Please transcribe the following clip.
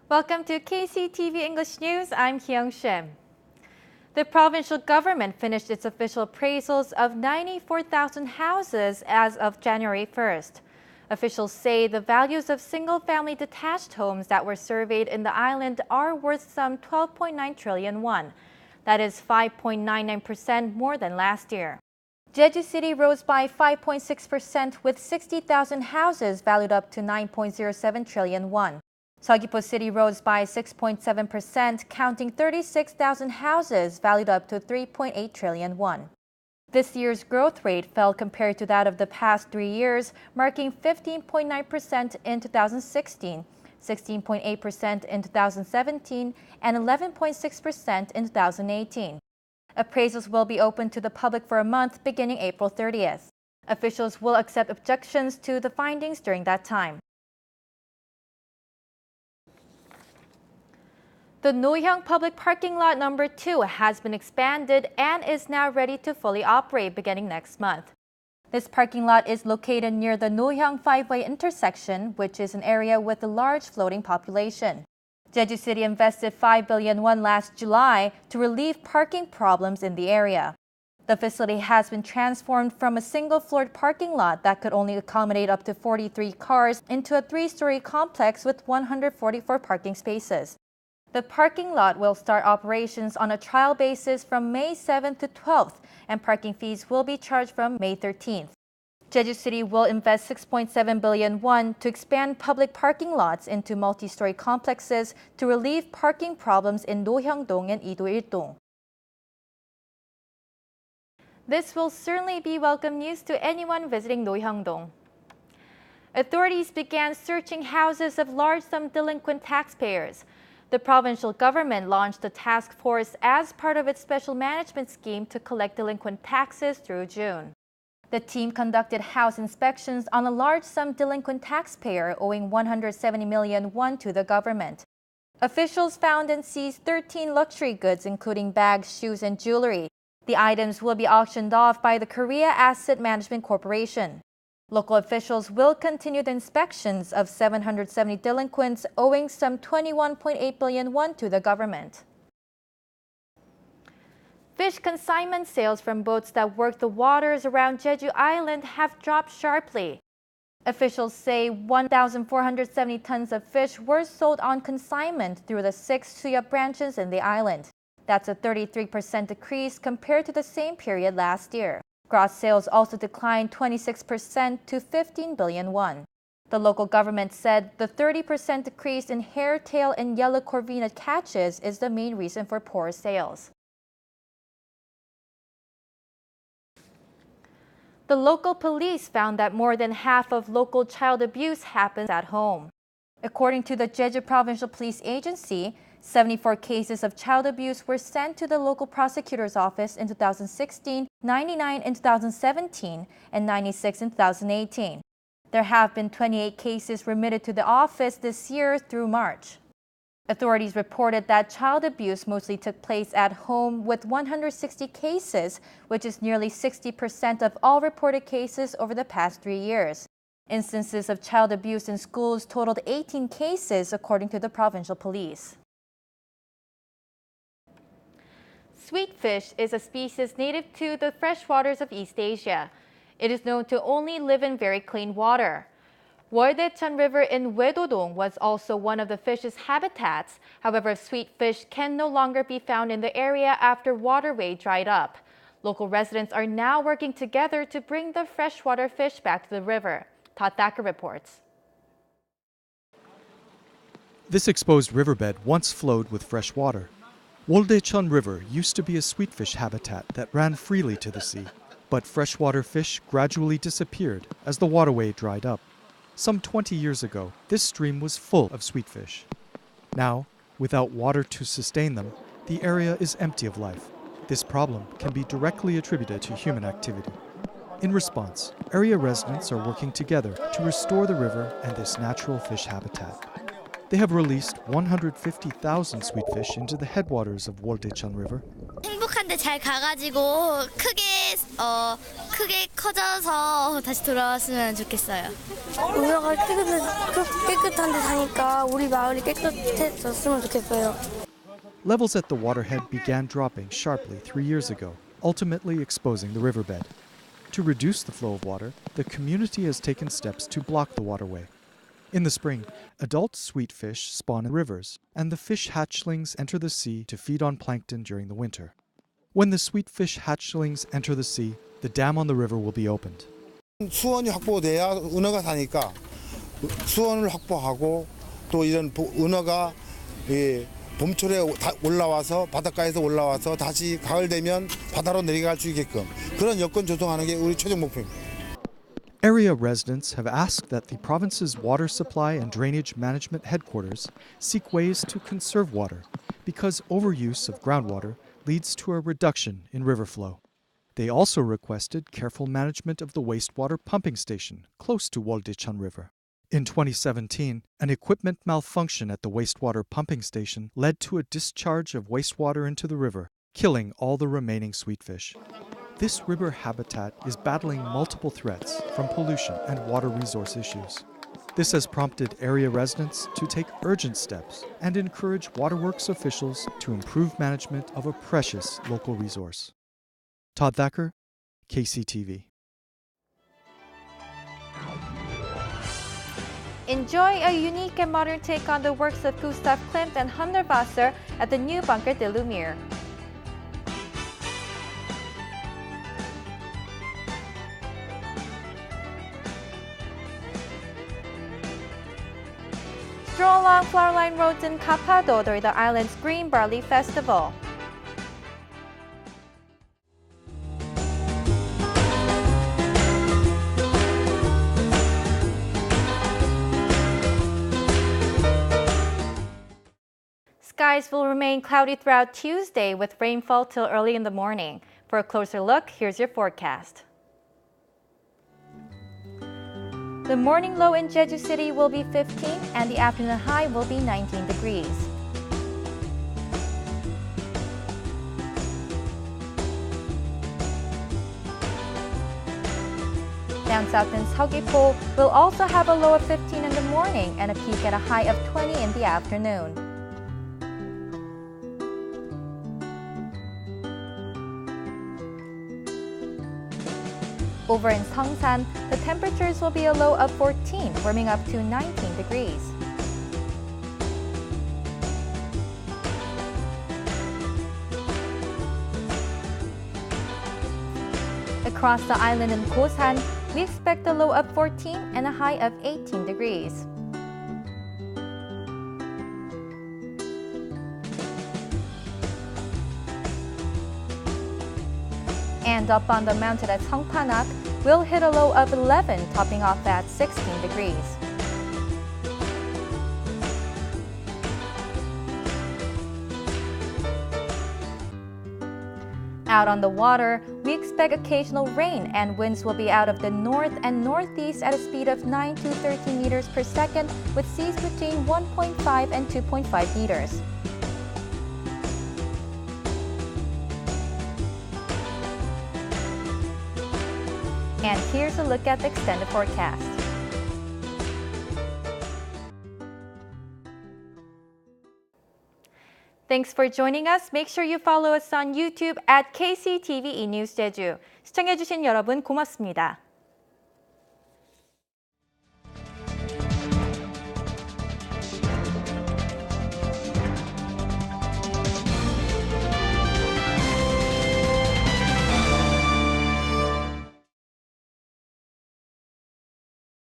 Welcome to KCTV English News. I'm Hyung Shim. The provincial government finished its official appraisals of 94,000 houses as of January 1st. Officials say the values of single-family detached homes that were surveyed in the island are worth some 12.9 trillion won. That is 5.99% more than last year. Jeju City rose by 5.6% with 60,000 houses valued up to 9.07 trillion won. Seogwipo City rose by 6.7%, counting 36,000 houses valued up to 3.8 trillion won. This year's growth rate fell compared to that of the past 3 years, marking 15.9% in 2016, 16.8% in 2017, and 11.6% in 2018. Appraisals will be open to the public for a month beginning April 30th. Officials will accept objections to the findings during that time. The Nohyang Public Parking Lot number 2 has been expanded and is now ready to fully operate beginning next month. This parking lot is located near the Nohyang five-way intersection, which is an area with a large floating population. Jeju City invested 5 billion won last July to relieve parking problems in the area. The facility has been transformed from a single-floored parking lot that could only accommodate up to 43 cars into a 3-story complex with 144 parking spaces. The parking lot will start operations on a trial basis from May 7th to 12th, and parking fees will be charged from May 13th. Jeju City will invest 6.7 billion won to expand public parking lots into multi-story complexes to relieve parking problems in Nohyang-dong and Ido-il-dong. This will certainly be welcome news to anyone visiting Nohyang-dong. Authorities began searching houses of large-sum delinquent taxpayers. The provincial government launched a task force as part of its special management scheme to collect delinquent taxes through June. The team conducted house inspections on a large-sum delinquent taxpayer owing 170 million won to the government. Officials found and seized 13 luxury goods, including bags, shoes, and jewelry. The items will be auctioned off by the Korea Asset Management Corporation. Local officials will continue the inspections of 770 delinquents owing some 21.8 billion won to the government. Fish consignment sales from boats that work the waters around Jeju Island have dropped sharply. Officials say 1,470 tons of fish were sold on consignment through the 6 Suya branches in the island. That's a 33% decrease compared to the same period last year. Gross sales also declined 26% to 15 billion won. The local government said the 30% decrease in hairtail and yellow corvina catches is the main reason for poor sales. The local police found that more than half of local child abuse happens at home. According to the Jeju Provincial Police Agency, 74 cases of child abuse were sent to the local prosecutor's office in 2016, 99 in 2017, and 96 in 2018. There have been 28 cases remitted to the office this year through March. Authorities reported that child abuse mostly took place at home with 160 cases, which is nearly 60% of all reported cases over the past 3 years. Instances of child abuse in schools totaled 18 cases, according to the provincial police. Sweet fish is a species native to the freshwaters of East Asia. It is known to only live in very clean water. Woldaecheon River in Waedodong was also one of the fish's habitats. However, sweet fish can no longer be found in the area after waterway dried up. Local residents are now working together to bring the freshwater fish back to the river. Todd Thacker reports. This exposed riverbed once flowed with fresh water. Woldaecheon River used to be a sweetfish habitat that ran freely to the sea, but freshwater fish gradually disappeared as the waterway dried up. Some 20 years ago, this stream was full of sweetfish. Now, without water to sustain them, the area is empty of life. This problem can be directly attributed to human activity. In response, area residents are working together to restore the river and this natural fish habitat. They have released 150,000 sweetfish into the headwaters of Woldaecheon River. 행복한데 잘 가가지고 크게 크게 커져서 다시 돌아왔으면 좋겠어요. 운하가 깨끗한 데 사니까 우리 마을이 깨끗해졌으면 좋겠어요. Levels at the waterhead began dropping sharply 3 years ago, ultimately exposing the riverbed. To reduce the flow of water, the community has taken steps to block the waterway. In the spring, adult sweet fish spawn in rivers, and the fish hatchlings enter the sea to feed on plankton during the winter. When the sweet fish hatchlings enter the sea, the dam on the river will be opened. 수원이 확보돼야 은어가 사니까 수원을 확보하고 또 이런 은어가 봄철에 올라와서 바닷가에서 올라와서 다시 가을 되면 바다로 내려갈 수 있게끔 그런 여건 조성하는 게 우리 최종 목표입니다. Area residents have asked that the province's water supply and drainage management headquarters seek ways to conserve water because overuse of groundwater leads to a reduction in river flow. They also requested careful management of the wastewater pumping station close to Woldechon River. In 2017, an equipment malfunction at the wastewater pumping station led to a discharge of wastewater into the river, killing all the remaining sweetfish. This river habitat is battling multiple threats from pollution and water resource issues. This has prompted area residents to take urgent steps and encourage waterworks officials to improve management of a precious local resource. Todd Thacker, KCTV. Enjoy a unique and modern take on the works of Gustav Klimt and Hundertwasser at the new Bunker de Lumière. Stroll along flower-lined roads in Kapado during the island's Green Barley Festival. Skies will remain cloudy throughout Tuesday with rainfall till early in the morning. For a closer look, here's your forecast. The morning low in Jeju City will be 15 and the afternoon high will be 19 degrees. Down south in Seogwipo will also have a low of 15 in the morning and a peak at a high of 20 in the afternoon. Over in Seongsan, the temperatures will be a low of 14, warming up to 19 degrees. Across the island in Gosan, we expect a low of 14 and a high of 18 degrees. And up on the mountain at Songpanak, we'll hit a low of 11, topping off at 16 degrees. Out on the water, we expect occasional rain and winds will be out of the north and northeast at a speed of 9 to 13 meters per second with seas between 1.5 and 2.5 meters. And here's a look at the extended forecast. Thanks for joining us. Make sure you follow us on YouTube at KCTV News Jeju. 시청해주신 여러분 고맙습니다.